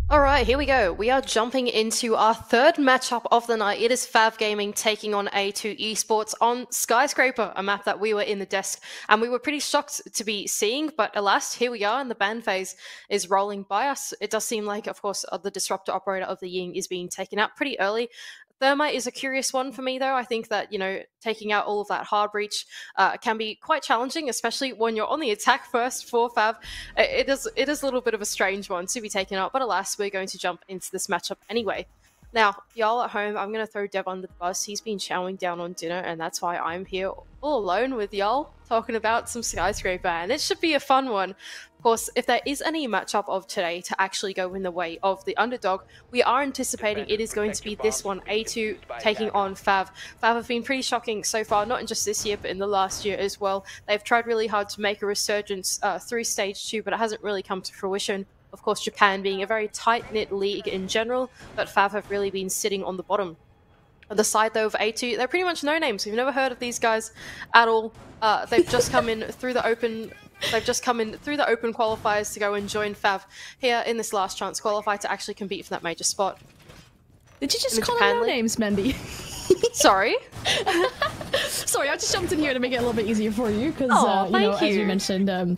Alright, here we go. We are jumping into our third matchup of the night. It is FAV Gaming taking on A2 Esports on Skyscraper, a map that we were in the desk and we were pretty shocked to be seeing, but alas, here we are and the ban phase is rolling by us. It does seem like, of course, the disruptor operator of the Ying is being taken out pretty early. Thermite is a curious one for me, though. I think that, taking out all of that hard breach can be quite challenging, especially when you're on the attack first for FAV. It is a little bit of a strange one to be taken out, but alas, we're going to jump into this matchup anyway. Now, y'all at home, I'm going to throw Dev under the bus. He's been chowing down on dinner, and that's why I'm here all alone with y'all talking about some Skyscraper, and it should be a fun one. Of course, if there is any matchup of today to actually go in the way of the underdog, we are anticipating it is going to be this one, A2 taking on FAV. FAV have been pretty shocking so far, not in just this year, but in the last year as well. They've tried really hard to make a resurgence through Stage 2, but it hasn't really come to fruition. Of course, Japan being a very tight-knit league in general, but FAV have really been sitting on the bottom. On the side, though, of A2, they're pretty much no-names. We've never heard of these guys at all. They've just come in through the open... They've just come in through the open qualifiers to go and join FAV here in this last chance qualifier to actually compete for that major spot. Did you just call them names, Mandy? Sorry? Sorry, I just jumped in here to make it a little bit easier for you, because, as you mentioned,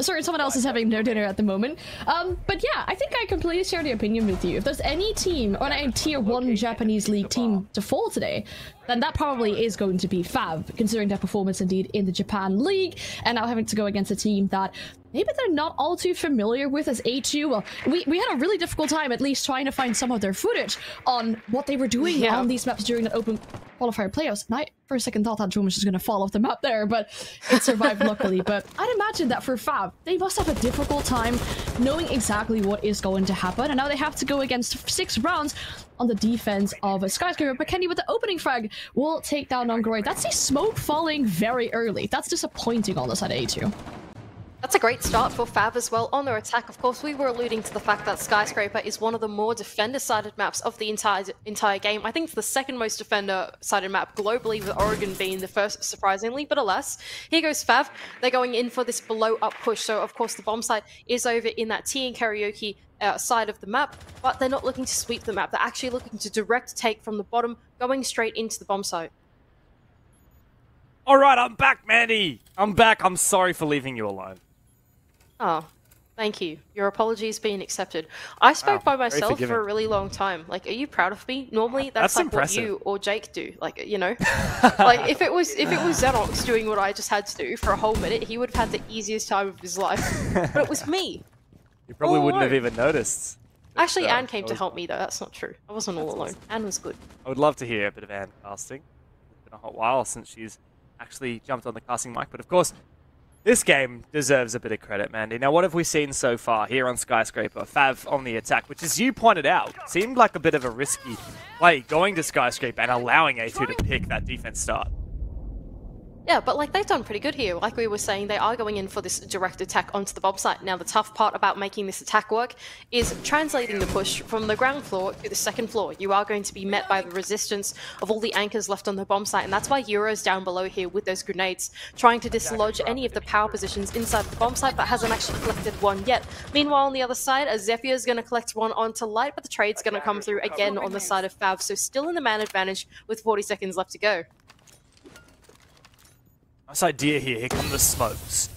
sorry, someone else is having no dinner at the moment. But yeah, I think I completely share the opinion with you. If there's any team, or a tier 1 Japanese league team to fall today, then that probably is going to be FAV, considering their performance indeed in the Japan League, and now having to go against a team that maybe they're not all too familiar with as A2. Well, we had a really difficult time at least trying to find some of their footage on what they were doing on these maps during the open qualifier playoffs. And I, for a second, thought that drone was just going to fall off the map there, but it survived luckily. But I'd imagine that for FAV, they must have a difficult time knowing exactly what is going to happen. And now they have to go against 6 rounds on the defense of a Skyscraper. But Kenny with the opening frag will take down Nongoroy. That's the smoke falling very early. That's disappointing on the side of A2. That's a great start for FAV as well on their attack. Of course, we were alluding to the fact that Skyscraper is one of the more defender-sided maps of the entire game. I think it's the second most defender-sided map globally, with Oregon being the first, surprisingly. But alas, here goes FAV. They're going in for this below-up push. So, of course, the bomb site is over in that T and Karaoke side of the map, but they're not looking to sweep the map. They're actually looking to direct take from the bottom, going straight into the bomb site. All right, I'm back, Mandy. I'm back. I'm sorry for leaving you alone. Oh, thank you. Your apology's been accepted. I spoke by myself for a really long time. Like, are you proud of me? Normally, that's like impressive. What you or Jake do. Like, you know, like if it was Xenox doing what I just had to do for a whole minute, he would have had the easiest time of his life. But it was me. You probably wouldn't have even noticed. Actually, Anne came to help me, though. That's not true. I wasn't all alone. Awesome. Anne was good. I would love to hear a bit of Anne casting. It's been a hot while since she's actually jumped on the casting mic, but of course, this game deserves a bit of credit, Mandy. Now, what have we seen so far here on Skyscraper? FAV on the attack, which, as you pointed out, seemed like a bit of a risky play going to Skyscraper and allowing A2 to pick that defense start. Yeah, but like they've done pretty good here. Like we were saying, they are going in for this direct attack onto the bomb site. Now, the tough part about making this attack work is translating the push from the ground floor to the second floor. You are going to be met by the resistance of all the anchors left on the bomb site, and that's why Euro's down below here with those grenades, trying to dislodge any of the power positions inside the bomb site, but hasn't actually collected one yet. Meanwhile, on the other side, Zephyr's going to collect one onto Light, but the trade's going to come through again on the side of FAV, so still in the man advantage with 40 seconds left to go. Nice idea here. Here come the smokes.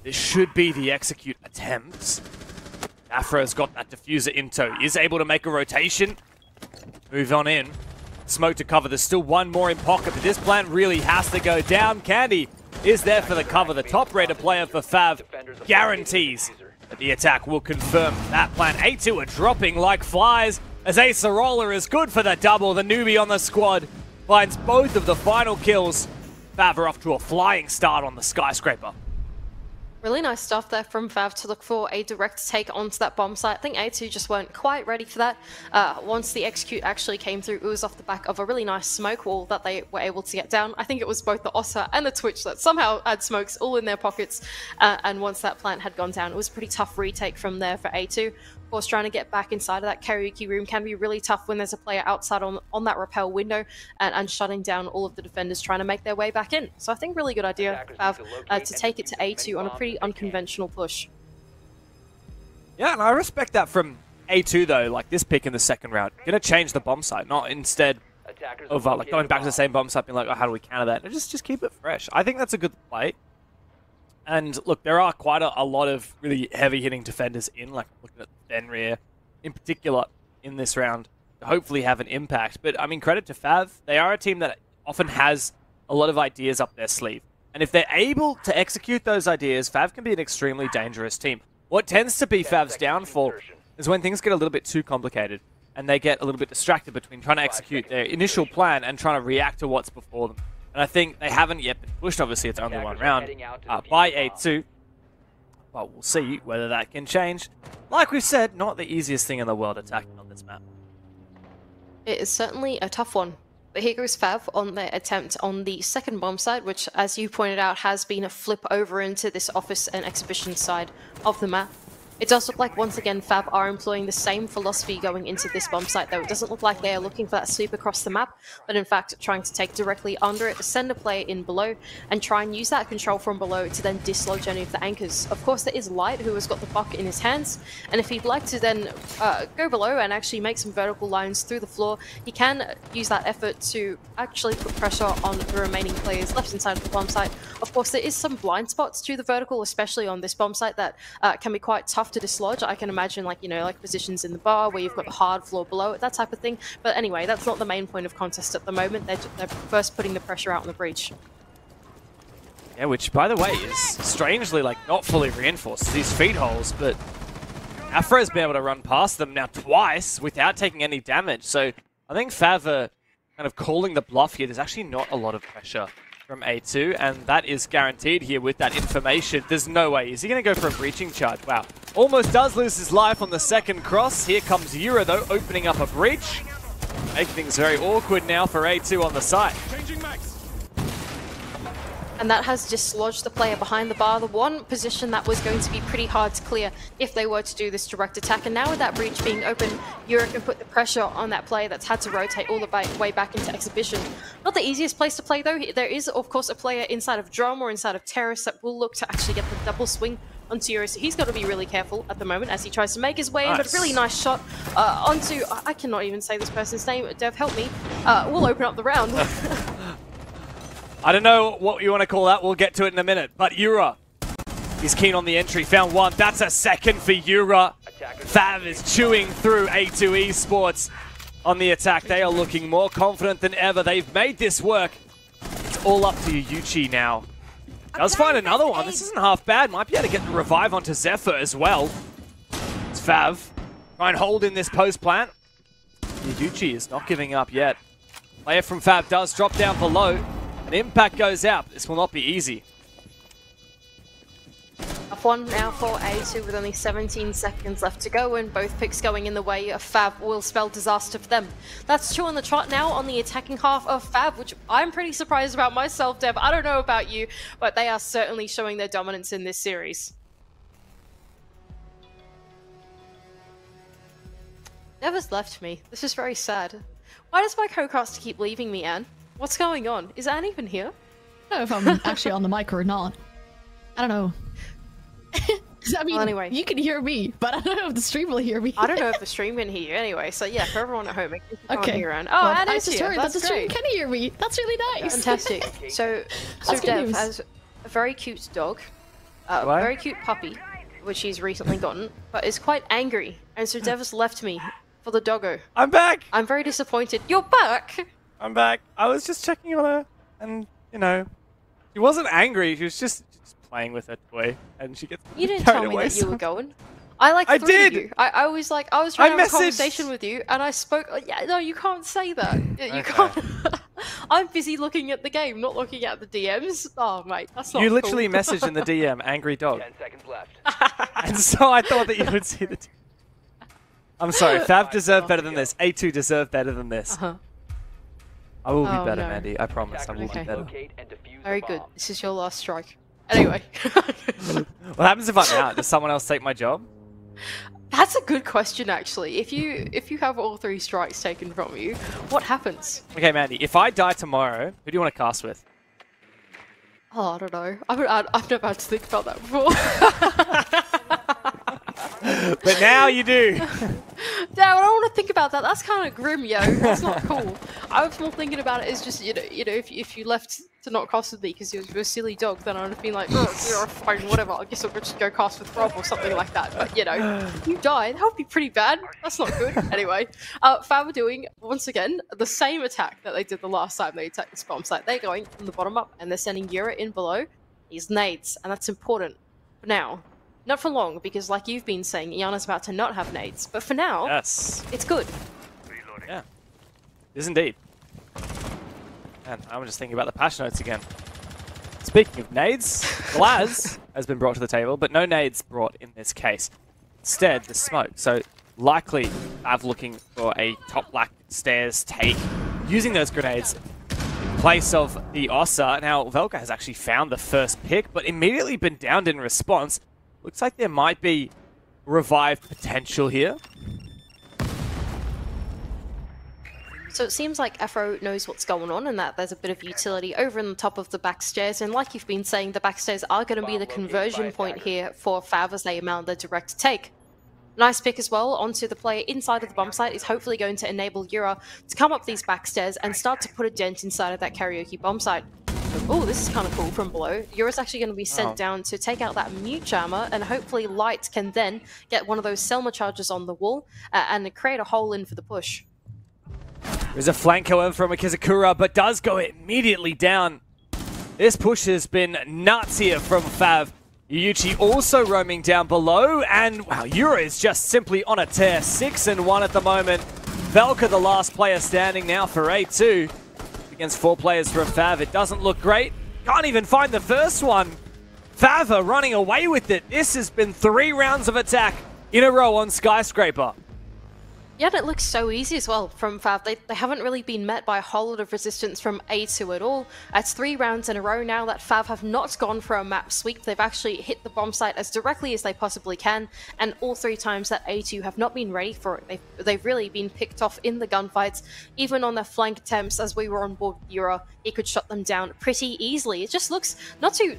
This should be the execute attempts. Afro's got that diffuser in tow. He is able to make a rotation. Move on in. Smoke to cover. There's still one more in pocket, but this plant really has to go down. Candy is there for the cover. The top-rated player for FAV guarantees that the attack will confirm that plant. A2 are dropping like flies as Acerola is good for the double. The newbie on the squad finds both of the final kills. FAV are off to a flying start on the Skyscraper. Really nice stuff there from FAV to look for a direct take onto that bomb site. I think A2 just weren't quite ready for that. Once the execute actually came through, it was off the back of a really nice smoke wall that they were able to get down. I think it was both the Ossa and the Twitch that somehow had smokes all in their pockets. And once that plant had gone down, it was a pretty tough retake from there for A2. Of course, trying to get back inside of that karaoke room can be really tough when there's a player outside on that rappel window and shutting down all of the defenders trying to make their way back in. So I think really good idea, FAV, to take it to A2 on a pretty unconventional push. Yeah, and I respect that from A2 though, like this pick in the second round, gonna change the bomb site, not instead of like going back to the same bomb site, being like, oh, how do we counter that? And just keep it fresh. I think that's a good play. And look, there are quite a lot of really heavy hitting defenders in, like looking at Fenrir in particular in this round, to hopefully have an impact. But I mean, credit to FAV, they are a team that often has a lot of ideas up their sleeve. And if they're able to execute those ideas, FAV can be an extremely dangerous team. What tends to be FAV's downfall is when things get a little bit too complicated and they get a little bit distracted between trying to execute their initial plan and trying to react to what's before them. And I think they haven't yet been pushed. Obviously, it's only one round by A2. But we'll see whether that can change. Like we said, not the easiest thing in the world attacking on this map. It is certainly a tough one. But here goes FAV on their attempt on the second bomb site, which, as you pointed out, has been a flip over into this office and exhibition side of the map. It does look like, once again, FAV are employing the same philosophy going into this bomb site, though. It doesn't look like they are looking for that sweep across the map, but in fact trying to take directly under it, send a player in below, and try and use that control from below to then dislodge any of the anchors. Of course, there is Light, who has got the buck in his hands, and if he'd like to then go below and actually make some vertical lines through the floor, he can use that effort to actually put pressure on the remaining players left inside of the bomb site. Of course, there is some blind spots to the vertical, especially on this bomb site, that can be quite tough to dislodge. I can imagine, like, you know, like positions in the bar where you've got the hard floor below it, that type of thing. But anyway, that's not the main point of contest at the moment. They're first putting the pressure out on the breach. Yeah, which, by the way, is strangely, like, not fully reinforced. These feed holes, but Afro's been able to run past them now twice without taking any damage. So I think FAV are kind of calling the bluff here. There's actually not a lot of pressure from A2, and that is guaranteed here with that information. There's no way. Is he going to go for a breaching charge? Wow. Almost does lose his life on the second cross. Here comes Yura, though, opening up a breach. Making things very awkward now for A2 on the site. And that has dislodged the player behind the bar, the one position that was going to be pretty hard to clear if they were to do this direct attack. And now with that breach being open, Yura can put the pressure on that player that's had to rotate all the way back into exhibition. Not the easiest place to play, though. There is, of course, a player inside of Drum or inside of Terrace that will look to actually get the double swing onto Yura, so he's got to be really careful at the moment as he tries to make his way in, but a really nice shot onto, I cannot even say this person's name, Dev, help me, we'll open up the round. I don't know what you want to call that, we'll get to it in a minute, but Yura is keen on the entry, found one, that's a second for Yura. FAV is chewing through A2 Esports on the attack. They are looking more confident than ever, they've made this work. It's all up to Yuchi now. Does find another one. This isn't half bad. Might be able to get the revive onto Zephyr as well. It's FAV. Try and hold in this post plant. Yuchi is not giving up yet. Player from FAV does drop down below. An impact goes out. This will not be easy. Up one now for A2 with only 17 seconds left to go, and both picks going in the way of FAV will spell disaster for them. That's two on the trot now on the attacking half of FAV, which I'm pretty surprised about myself, Deb. I don't know about you, but they are certainly showing their dominance in this series. Dev has left me. This is very sad. Why does my co-caster keep leaving me, Anne? What's going on? Is Anne even here? I don't know if I'm actually on the mic or not. I don't know. I mean, well, anyway, you can hear me, but I don't know if the stream will hear me. I don't know if the stream can hear you anyway, so yeah, for everyone at home, okay. Hear Anne. Oh, well, Anne is here. That's the stream can hear me. That's really nice. Fantastic. So Dev has a very cute dog, a very cute puppy, which he's recently gotten, but is quite angry, and so Dev has left me for the doggo. I'm back! I'm very disappointed. You're back! I'm back. I was just checking on her, and, you know, she wasn't angry, she was just playing with her toy, and she gets You didn't tell me that you were going. I did. You. I was like, I was trying to have a conversation with you, and I spoke. Yeah, no, you can't say that. You can't. I'm busy looking at the game, not looking at the DMs. Oh, mate, that's not. You literally messaged in the DM, "Angry dog." 10 seconds left. And so I thought that you would see the. I'm sorry, FAV deserved better than this. A2 deserved better than this. I will be better, Mandy. I promise. I will be better. Very good. This is your last strike. Anyway. What happens if I'm out? Does someone else take my job? That's a good question, actually. If you have all 3 strikes taken from you, what happens? Okay, Mandy. If I die tomorrow, who do you want to cast with? Oh, I don't know. I've never had to think about that before. But now you do. Damn, I don't want to think about that. That's kind of grim, yo. That's not cool. I was more thinking about it as just, you know, if you left to not cast with me because you're a silly dog, then I would have been like, oh, you're fine, whatever. I guess I'll just go cast with Rob or something like that. But, you know, you die. That would be pretty bad. That's not good. Anyway, FAV are doing, once again, the same attack that they did the last time they attacked this bomb site. They're going from the bottom up, and they're sending Yura in below. These nades, and that's important. For now. Not for long, because like you've been saying, Iana's about to not have nades. But for now, yes, it's good. Yeah, it is indeed. And I'm just thinking about the patch notes again. Speaking of nades, Glaz has been brought to the table, but no nades brought in this case. Instead, the smoke. So likely FAV looking for a top black stairs take, using those grenades in place of the Ossa. Now, Velka has actually found the first pick, but immediately been downed in response. Looks like there might be revived potential here. So it seems like Afro knows what's going on and that there's a bit of utility over in the top of the backstairs. And like you've been saying, the backstairs are going to be the conversion point here for FAV as they mount the direct take. Nice pick as well onto the player inside of the bomb site is hopefully going to enable Yura to come up these backstairs and start to put a dent inside of that karaoke bomb site. Oh, this is kind of cool from below. Yura's actually going to be sent down to take out that mute jammer, and hopefully Light can then get one of those Selma charges on the wall and create a hole in for the push. There's a flank, however, from Akizakura, but does go immediately down. This push has been nuts here from FAV. Yuichi also roaming down below, and wow, Yura is just simply on a tear. 6-1 at the moment. Velka, the last player standing now for A2. Against 4 players from FAV, it doesn't look great. Can't even find the first one. FAV are running away with it. This has been 3 rounds of attack in a row on Skyscraper. Yeah, and it looks so easy as well from FAV. They haven't really been met by a whole lot of resistance from A2 at all. It's 3 rounds in a row now that FAV have not gone for a map sweep. They've actually hit the bomb site as directly as they possibly can, and all 3 times that A2 have not been ready for it. They've really been picked off in the gunfights, even on their flank attempts. As we were on board with Yura, he could shut them down pretty easily. It just looks not too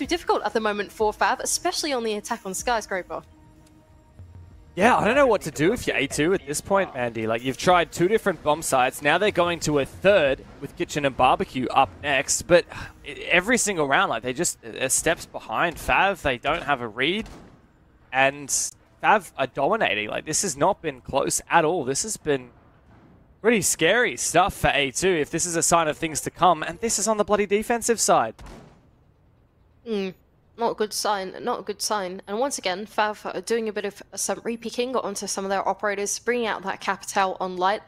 difficult at the moment for FAV, especially on the attack on Skyscraper. Yeah, I don't know what to do if you're A2 at this point, Mandy. Like, you've tried 2 different bomb sites. Now they're going to a 3rd with Kitchen and Barbecue up next. But every single round, like, they're steps behind FAV. They don't have a read. And FAV are dominating. Like, this has not been close at all. This has been pretty scary stuff for A2 if this is a sign of things to come. And this is on the bloody defensive side. Not a good sign, not a good sign. And once again, FAV are doing a bit of some repicking onto some of their operators, bringing out that Capital on Light.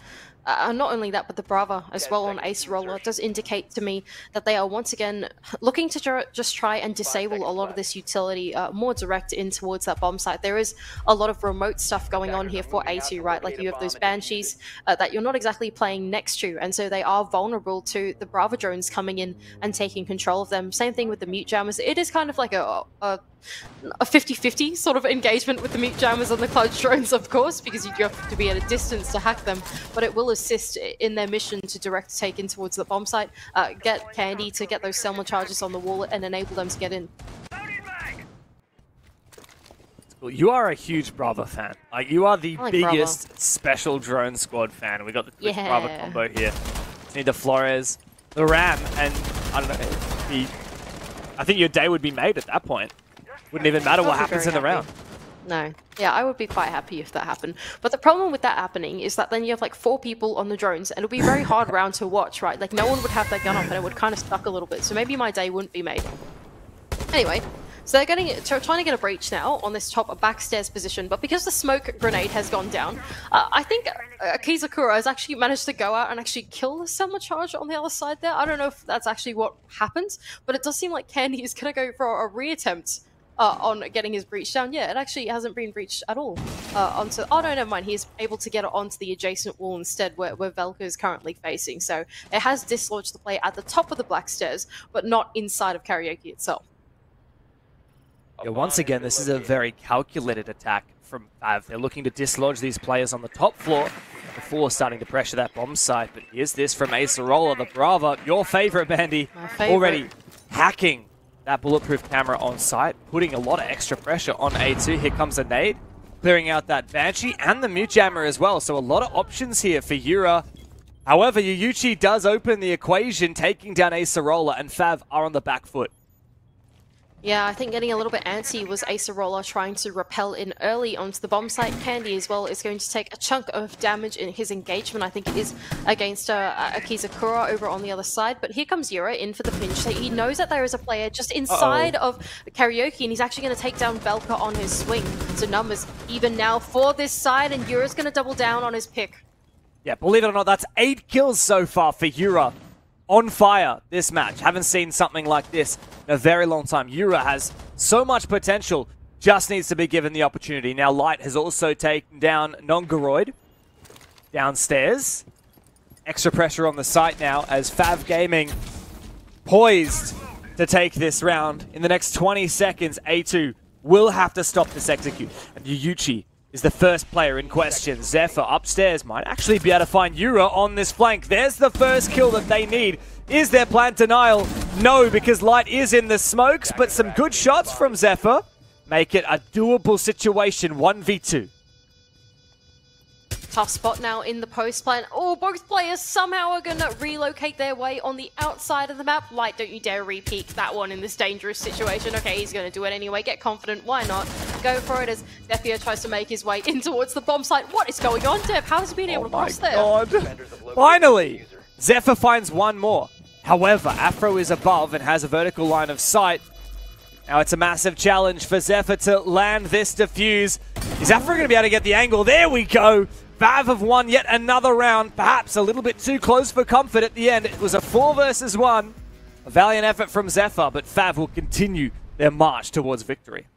Not only that, but the Brava as well on Ace Roller does indicate to me that they are once again looking to just try and disable a lot of this utility more direct in towards that bomb site. There is a lot of remote stuff going on here for A2, right? Like you have those Banshees that you're not exactly playing next to, and so they are vulnerable to the Brava drones coming in and taking control of them. Same thing with the mute jammers. It is kind of like a 50-50 sort of engagement with the mute jammers and the Clutch drones, of course, because you have to be at a distance to hack them, but it will assist in their mission to direct take in towards the bomb site, get Candy to get those Selma charges on the wall and enable them to get in. Well, you are a huge Brava fan. Like, you are the biggest Brava special drone squad fan. We got the Twitch Brava combo here. Just need the Flores, the Ram, and I don't know, I think your day would be made at that point. Wouldn't even matter what happens in the round. No. Yeah, I would be quite happy if that happened. But the problem with that happening is that then you have like 4 people on the drones, and it'll be a very hard round to watch, right? Like, no one would have their gun up, and it would kind of suck a little bit. So maybe my day wouldn't be made. Anyway, so they're trying to get a breach now on this top backstairs position, but because the smoke grenade has gone down, I think Akizakura has actually managed to go out and actually kill the Selma charge on the other side there. I don't know if that's actually what happens, but it does seem like Candy is going to go for a reattempt on getting his breach down. Yeah, it actually hasn't been breached at all. Oh no, never mind. He's able to get it onto the adjacent wall instead, where Velka is currently facing. So it has dislodged the player at the top of the black stairs, but not inside of Karaoke itself. Yeah, once again, this is a very calculated attack from FAV. They're looking to dislodge these players on the top floor before starting to pressure that bomb site. But here's this from Acerola, the Brava, your favorite, Bandy, already hacking that bulletproof camera on site, putting a lot of extra pressure on A2. Here comes a nade. clearing out that Banshee and the Mute Jammer as well. So a lot of options here for Yura. However, Yuyuchi does open the equation, taking down Acerola, and FAV are on the back foot. Yeah, I think getting a little bit antsy was Acerola trying to rappel in early onto the bomb site. Candy as well is going to take a chunk of damage in his engagement. I think it is against Akizakura over on the other side. But here comes Yura in for the pinch. So he knows that there is a player just inside of Karaoke, and he's actually going to take down Velka on his swing. So numbers even now for this side, and Yura's going to double down on his pick. Yeah, believe it or not, that's 8 kills so far for Yura. On fire this match. Haven't seen something like this in a very long time. Yura has so much potential, just needs to be given the opportunity. Now Light has also taken down Nongoroid downstairs. Extra pressure on the site now as FAV Gaming poised to take this round. In the next 20 seconds, A2 will have to stop this execute. And Yuyuchi is the first player in question. Zephyr upstairs might actually be able to find Yura on this flank. There's the first kill that they need. Is there plant denial? No, because Light is in the smokes, but some good shots from Zephyr make it a doable situation, 1v2. Tough spot now in the post plan. Oh, both players somehow are going to relocate their way on the outside of the map. Light, don't you dare re-peek that one in this dangerous situation. Okay, he's going to do it anyway. Get confident. Why not? Go for it as Zephyr tries to make his way in towards the bomb site. What is going on, Dev? How has he been able to cross there? Oh my God. Finally! Zephyr finds one more. However, Afro is above and has a vertical line of sight. Now it's a massive challenge for Zephyr to land this defuse. Is Afro going to be able to get the angle? There we go! FAV have won yet another round, perhaps a little bit too close for comfort at the end. It was a 4 versus 1. A valiant effort from Zephyr, but FAV will continue their march towards victory.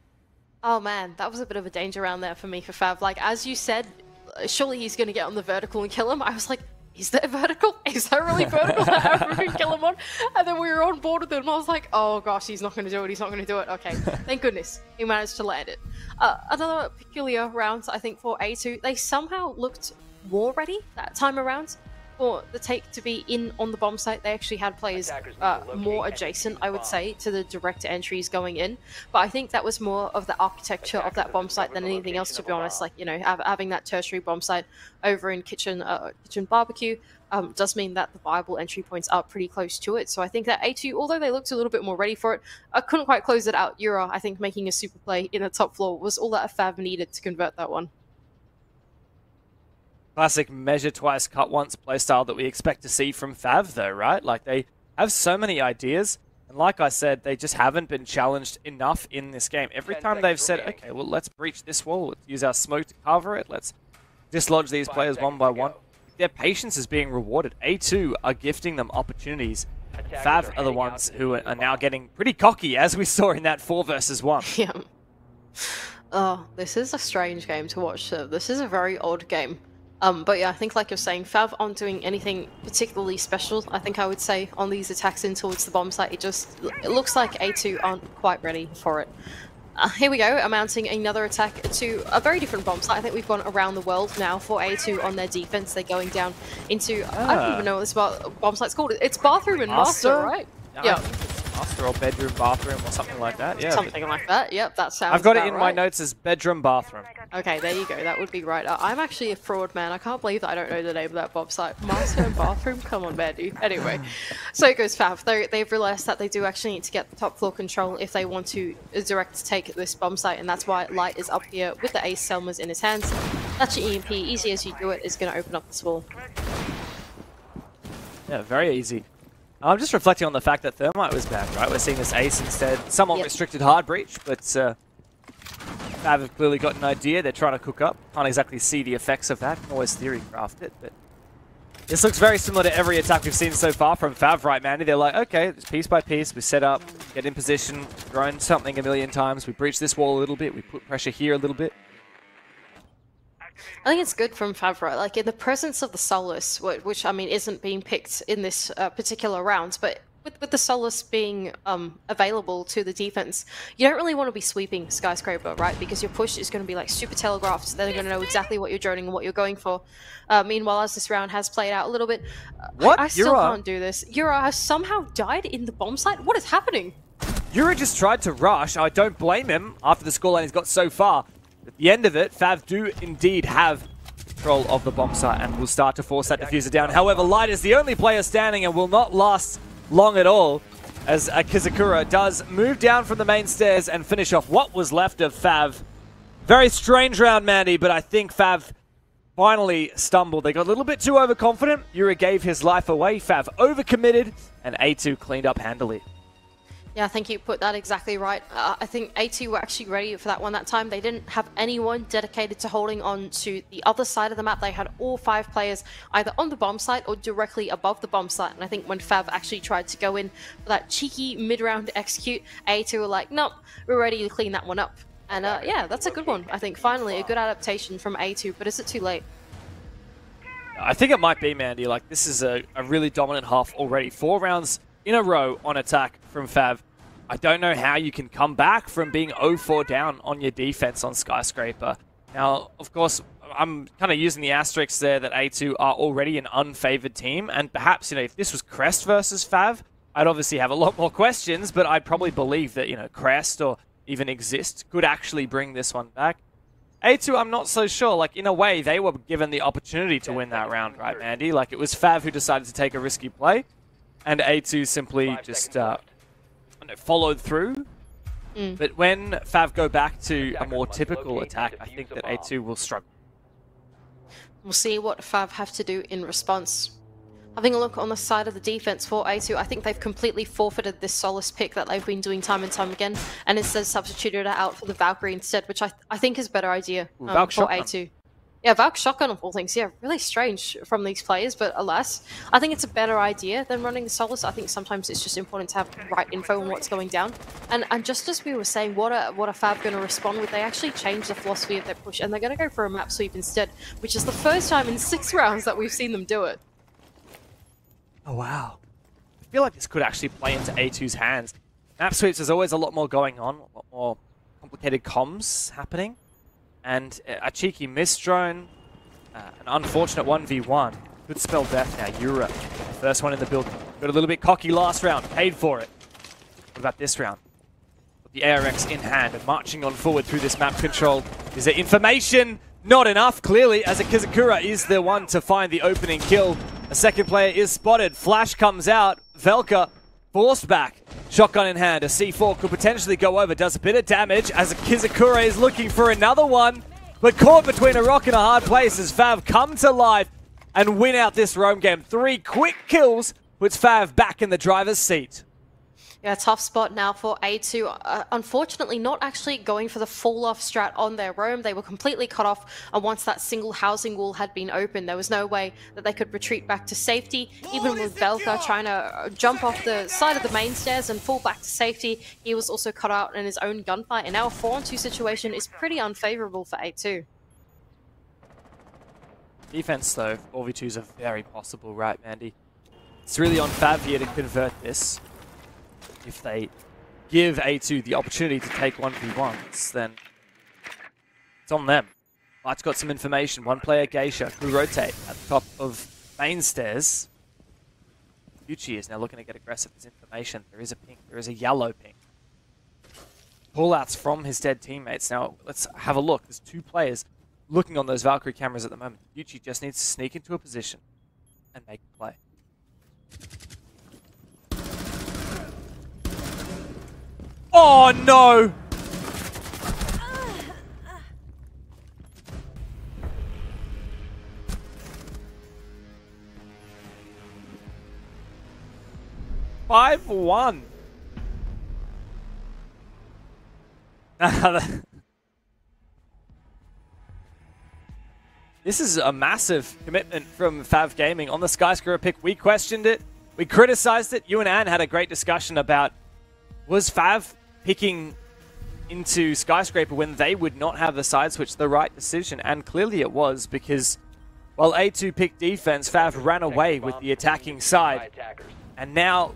Oh man, that was a bit of a danger round there for me for FAV. Like, as you said, surely he's going to get on the vertical and kill him. I was like, is there vertical? Is there really vertical that Afro can kill him on? And then we were on board with him. I was like, oh gosh, he's not going to do it. He's not going to do it. Okay, thank goodness he managed to land it. Another peculiar round, I think, for A2. They somehow looked more ready that time around for the take to be in on the bomb site. They actually had players more adjacent, I would say, to the direct entries going in. But I think that was more of the architecture of that bomb site than anything else, to be honest. Like, you know, having that tertiary bomb site over in Kitchen Barbecue does mean that the viable entry points are pretty close to it. So I think that A2, although they looked a little bit more ready for it, couldn't quite close it out. Yura, I think, making a super play in the top floor was all that a FAV needed to convert that one. Classic measure twice, cut once playstyle that we expect to see from FAV though, right? Like, they have so many ideas, and like I said, they just haven't been challenged enough in this game. Every time they've said, okay, well, let's breach this wall, let's use our smoke to cover it, let's dislodge these players one by one. Their patience is being rewarded. A2 are gifting them opportunities. FAV are the ones who are now getting pretty cocky, as we saw in that 4 versus 1. Yeah. Oh, this is a strange game to watch. This is a very odd game. But yeah, I think like you're saying, FAV aren't doing anything particularly special, I think I would say, on these attacks in towards the bomb site. It looks like A2 aren't quite ready for it. Here we go, mounting another attack to a very different bomb site. I think we've gone around the world now for A2 on their defense. They're going down into, I don't even know what this bomb site's called. It's bathroom and master, right? Yeah. Master or bedroom, bathroom, or something like that. Yeah. Something like that. Yep, that sounds. I've got it in right. my notes as bedroom, bathroom. Okay, there you go. That would be right. I'm actually a fraud, man. I can't believe that I don't know the name of that bomb site. Master and bathroom? Come on, man, dude. Anyway, so it goes FAV. They've realized that they do actually need to get the top floor control if they want to direct take this bomb site, and that's why Light is up here with the Ace Selmas in his hands. That's your EMP. Easy as you do it is going to open up this wall. Yeah, very easy. I'm just reflecting on the fact that Thermite was banned, right? We're seeing this Ace instead. Somewhat restricted hard breach, but FAV have clearly got an idea. They're trying to cook up. Can't exactly see the effects of that. Can always theory craft it, but this looks very similar to every attack we've seen so far from FAV, right, Mandy? They're like, okay, it's piece by piece. We set up, get in position, drone something a million times. We breach this wall a little bit. We put pressure here a little bit. I think it's good from FAV, right? Like, in the presence of the Solus, which, I mean, isn't being picked in this particular round, but with the Solus being available to the defense, you don't really want to be sweeping Skyscraper, right? Because your push is going to be, like, super telegraphed. They're going to know exactly what you're droning and what you're going for. Meanwhile, as this round has played out a little bit, I still can't do this. Yura has somehow died in the bomb site? What is happening? Yura just tried to rush. I don't blame him after the scoreline he's got so far. At the end of it, FAV do indeed have control of the bomb site and will start to force that diffuser down. However, Light is the only player standing and will not last long at all, as Kizakura does move down from the main stairs and finish off what was left of FAV. Very strange round, Mandy, but I think FAV finally stumbled. They got a little bit too overconfident. Yura gave his life away. FAV overcommitted, and A2 cleaned up handily. Yeah, I think you put that exactly right. I think A2 were actually ready for that one that time. They didn't have anyone dedicated to holding on to the other side of the map. They had all 5 players either on the bomb site or directly above the bomb site. And I think when FAV actually tried to go in for that cheeky mid-round execute, A2 were like, nope, we're ready to clean that one up. And yeah, that's a good one. I think finally a good adaptation from A2, but is it too late? I think it might be, Mandy. Like, this is a really dominant half already. 4 rounds in a row on attack from FAV. I don't know how you can come back from being 0-4 down on your defense on Skyscraper. Now, of course, I'm kind of using the asterisk there that A2 are already an unfavored team, and perhaps, you know, if this was Crest versus FAV, I'd obviously have a lot more questions, but I'd probably believe that, you know, Crest or even Exist could actually bring this one back. A2, I'm not so sure. Like, in a way, they were given the opportunity to win that round, right, Mandy? Like, it was FAV who decided to take a risky play, and A2 simply just followed through. But when FAV go back to a more typical attack, I think that A2 will struggle. We'll see what FAV have to do in response. Having a look on the side of the defense for A2, I think they've completely forfeited this Solace pick that they've been doing time and time again, and instead substituted it out for the Valkyrie instead, which I think is a better idea for A2. Yeah, Valk Shotgun of all things. Yeah, really strange from these players, but alas, I think it's a better idea than running Solace. I think sometimes it's just important to have right info on what's going down. And just as we were saying, what are FAV going to respond with? They actually changed the philosophy of their push, and they're going to go for a map sweep instead, which is the first time in 6 rounds that we've seen them do it. Oh, wow. I feel like this could actually play into A2's hands. Map sweeps, there's always a lot more going on, a lot more complicated comms happening. And a cheeky miss drone, an unfortunate 1v1. Could spell death now. Yura, first one in the build. Got a little bit cocky last round, paid for it. What about this round? With the ARX in hand and marching on forward through this map control. Is there information? Not enough, clearly, as Kizakura is the one to find the opening kill. A second player is spotted. Flash comes out. Velka forced back. Shotgun in hand. A C4 could potentially go over. Does a bit of damage as Kizakura is looking for another one. But caught between a rock and a hard place as FAV come to life and win out this roam game. 3 quick kills puts FAV back in the driver's seat. Yeah, tough spot now for A2. Unfortunately, not actually going for the fall-off strat on their roam. They were completely cut off, and once that single housing wall had been opened, there was no way that they could retreat back to safety. Even with Velka trying to jump off the side of the main stairs and fall back to safety, he was also cut out in his own gunfight, and now a 4-on-2 situation is pretty unfavorable for A2. Defense, though, 4v2s are very possible, right, Mandy? It's really on FAV here to convert this. If they give A2 the opportunity to take 1v1s, then it's on them. Light's got some information. One player, Geisha, who rotate at the top of main stairs. Yuchi is now looking to get aggressive with his information. There is a ping. There is a yellow ping. Pullouts from his dead teammates. Now, let's have a look. There's 2 players looking on those Valkyrie cameras at the moment. Yuchi just needs to sneak into a position and make a play. Oh no! Five one. This is a massive commitment from FAV Gaming on the Skyscraper pick. We questioned it. We criticized it. You and Anne had a great discussion about, was FAV picking into Skyscraper when they would not have the side switch the right decision? And clearly it was, because while A2 picked defense, FAV ran away with the attacking side. And now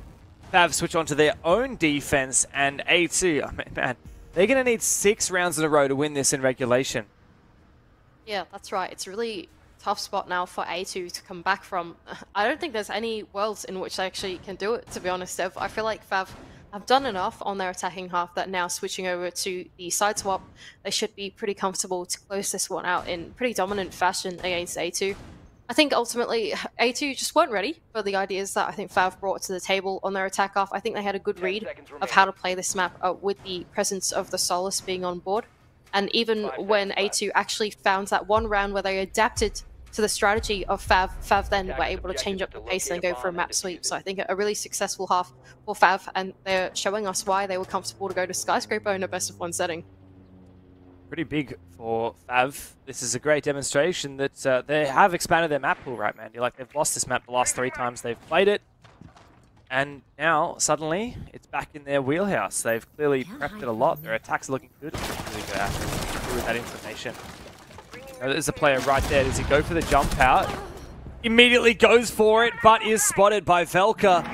FAV switch onto their own defense, and A2, I mean, man, they're going to need 6 rounds in a row to win this in regulation. Yeah, that's right. It's a really tough spot now for A2 to come back from. I don't think there's any worlds in which they actually can do it, to be honest, Dev. I feel like FAV have done enough on their attacking half that now switching over to the side swap, they should be pretty comfortable to close this one out in pretty dominant fashion against A2. I think ultimately A2 just weren't ready for the ideas that I think FAV brought to the table on their attack half. I think they had a good read of how to play this map with the presence of the Solace being on board. And even when A2 actually found that one round where they adapted to the strategy of FAV then were able to change up the pace and go for a map sweep. So I think a really successful half for FAV, and they're showing us why they were comfortable to go to Skyscraper in a best-of-1 setting. Pretty big for FAV. This is a great demonstration that they have expanded their map pool, right, Mandy? Like, they've lost this map the last 3 times they've played it, and now, suddenly, it's back in their wheelhouse. They've clearly prepped it a lot. Their attacks are looking good. Really good with that information. There's a player right there. Does he go for the jump out? Immediately goes for it, but is spotted by Velka.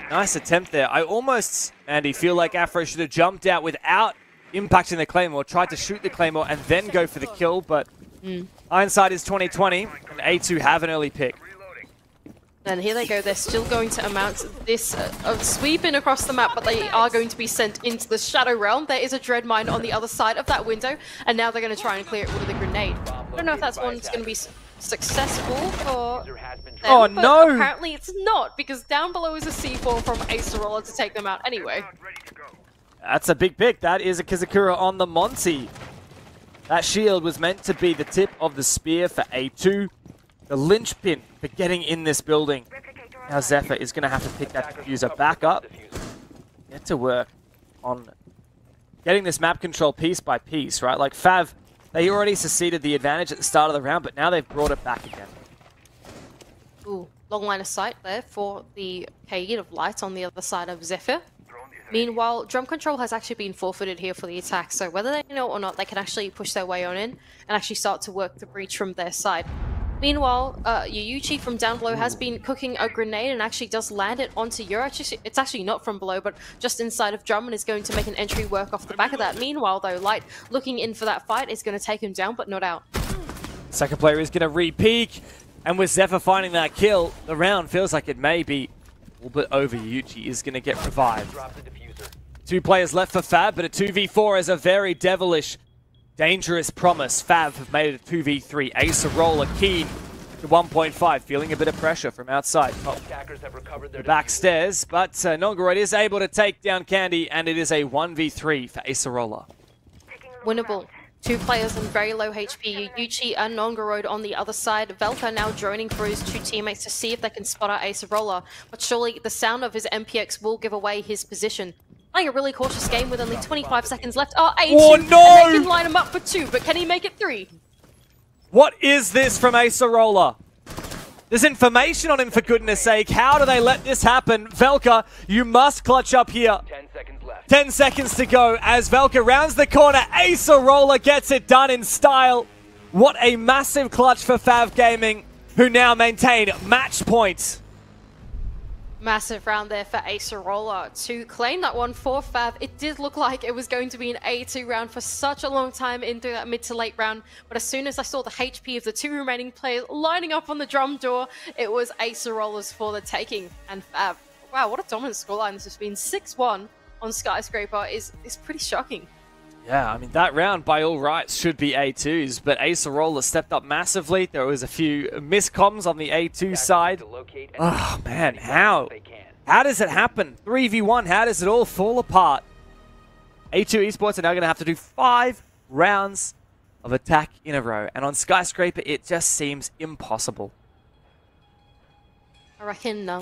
Nice attempt there. I almost, Andy, feel like Afro should have jumped out without impacting the Claymore, tried to shoot the Claymore and then go for the kill, but hindsight is 2020, and A2 have an early pick. And here they go, they're still going to amount this sweeping across the map, but they are going to be sent into the Shadow Realm. There is a Dread Mine on the other side of that window, and now they're going to try and clear it with a grenade. I don't know if that's one's going to be successful for them, oh no! Apparently it's not, because down below is a C4 from Acerola to take them out anyway. That's a big pick. That is a Kizakura on the Monty. That shield was meant to be the tip of the spear for A2. The linchpin for getting in this building. Now Zephyr is going to have to pick that diffuser back up. Get to work on getting this map control piece by piece, right? Like FAV, they already seceded the advantage at the start of the round, but now they've brought it back again. Ooh, long line of sight there for the Kaid of Light on the other side of Zephyr. Meanwhile, drum control has actually been forfeited here for the attack, so whether they know or not, they can actually push their way on in and actually start to work the breach from their side. Meanwhile, Yuyuchi from down below has been cooking a grenade and actually does land it onto Euro. It's actually not from below, but just inside of Drum, and is going to make an entry work off the back of that. Meanwhile, though, Light looking in for that fight is going to take him down, but not out. Second player is going to re-peek, and with Zephyr finding that kill, the round feels like it may be a little bit over. Yuyuchi is going to get revived. 2 players left for FAV, but a 2v4 is a very devilish, dangerous promise. FAV have made it a 2v3. Acerola keen to 1.5, feeling a bit of pressure from outside. Oh, the back stairs, but Nongoroid is able to take down Candy, and it is a 1v3 for Acerola. Winnable. 2 players on very low HP, Yuyuchi and Nongoroid on the other side. Velka now droning for his 2 teammates to see if they can spot out Acerola, but surely the sound of his MPX will give away his position. Playing a really cautious game with only 25 seconds left. Oh, A2, oh, no! And they can line him up for 2, but can he make it 3? What is this from Acerola? There's information on him, for goodness sake. How do they let this happen? Velka, you must clutch up here. 10 seconds left. 10 seconds to go as Velka rounds the corner. Acerola gets it done in style. What a massive clutch for FAV Gaming, who now maintain match points. Massive round there for Acerola to claim that one for FAV. It did look like it was going to be an A2 round for such a long time into that mid to late round, but as soon as I saw the HP of the 2 remaining players lining up on the drum door, it was Acerola's for the taking. And FAV, wow, what a dominant scoreline this has been. 6-1 on Skyscraper is pretty shocking. Yeah, I mean, that round, by all rights, should be A2s, but Acerola stepped up massively. There was a few miscoms on the A2 side. Oh, man, how? How does it happen? 3v1, how does it all fall apart? A2 Esports are now going to have to do 5 rounds of attack in a row, and on Skyscraper, it just seems impossible. I reckon, I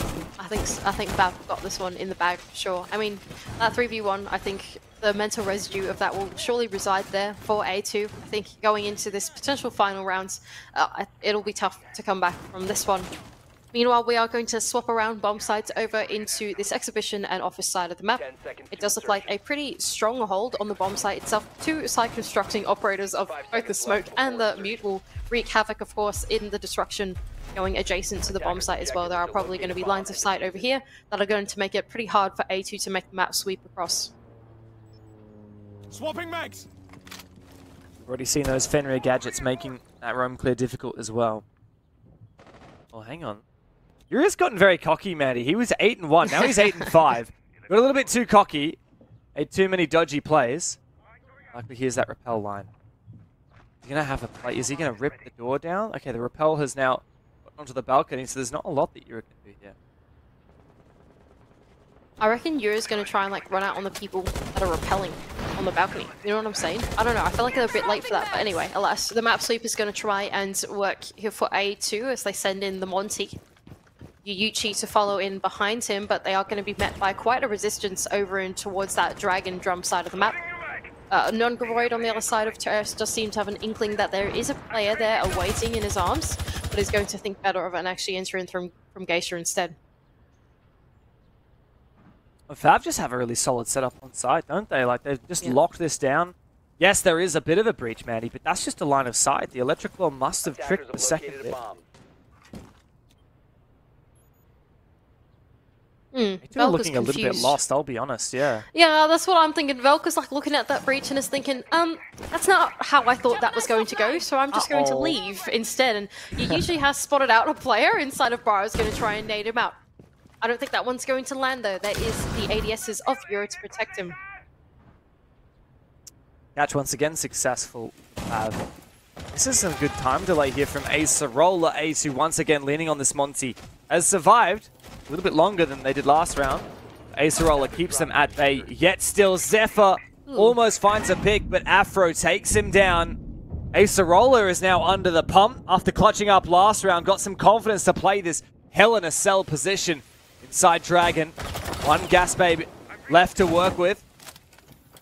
think FAV got this one in the bag for sure. I mean, that 3v1, I think the mental residue of that will surely reside there for A2. I think going into this potential final rounds, it'll be tough to come back from this one. Meanwhile, we are going to swap around bomb sites over into this exhibition and office side of the map. It does look like a pretty strong hold on the bomb site itself. 2 site constructing operators of both the smoke and the mute will wreak havoc, of course, in the destruction going adjacent to the bomb site as well. There are probably going to be lines of sight over here that are going to make it pretty hard for A2 to make the map sweep across. Swapping mags! Already seen those Fenrir gadgets making that roam clear difficult as well. Well, hang on. Yuri's gotten very cocky, Maddie. He was 8-1, now he's 8-5. Got a little bit too cocky. Made too many dodgy plays. Likely here's that rappel line. He's going to have a play. Is he going to rip the door down? Okay, the rappel has now gotten onto the balcony, so there's not a lot that Yura can do here. I reckon Yura's going to try and like run out on the people that are rappelling on the balcony. You know what I'm saying? I don't know. I feel like they're a bit late for that. But anyway, alas, the map sweep is going to try and work here for A2 as they send in the Monty. Yuichi to follow in behind him, but they are going to be met by quite a resistance over and towards that dragon drum side of the map. Non-Grovoid on the other side of Terrace just seemed to have an inkling that there is a player there awaiting in his arms, but is going to think better of it and actually enter in from Geisha instead. FAV just have a really solid setup on site, don't they? Like, they've just locked this down. Yes, there is a bit of a breach, Mandy, but that's just a line of sight. The electric law must have tricked the second bit. They're looking a little bit lost, I'll be honest, yeah. Yeah, that's what I'm thinking. Velka's like looking at that breach and is thinking, that's not how I thought that was going to go, so I'm just going to leave instead. And he usually has spotted out a player inside of Bar is going to try and nade him out. I don't think that one's going to land though. There is the ADSs of Yura to protect him. Catch once again successful. This is some good time delay here from Acerola. Ace, who once again leaning on this Monty, has survived a little bit longer than they did last round. Acerola keeps them at bay, yet still Zephyr almost finds a pick, but Afro takes him down. Acerola is now under the pump after clutching up last round, got some confidence to play this Hell in a Cell position inside Dragon. One gas babe left to work with.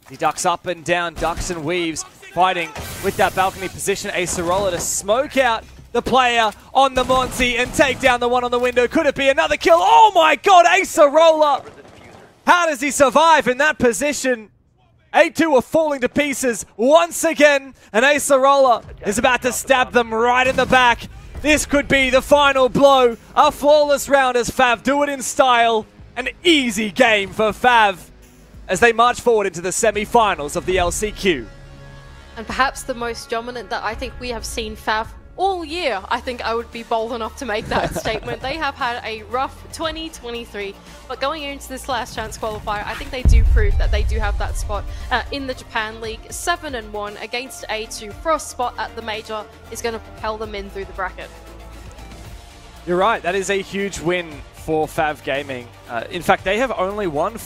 He ducks up and down, ducks and weaves, fighting with that balcony position. Acerola to smoke out the player on the Monty and take down the one on the window. Could it be another kill? Oh my god, Acerola! How does he survive in that position? A2 are falling to pieces once again, and Acerola is about to stab them right in the back. This could be the final blow. A flawless round as FAV do it in style. An easy game for FAV as they march forward into the semi-finals of the LCQ. And perhaps the most dominant that I think we have seen FAV all year. I think I would be bold enough to make that statement. They have had a rough 2023, but going into this last chance qualifier, I think they do prove that they do have that spot in the Japan League. 7-1 against A2 for a spot at the major is going to propel them in through the bracket. You're right, that is a huge win for FAV Gaming. In fact, they have only won 4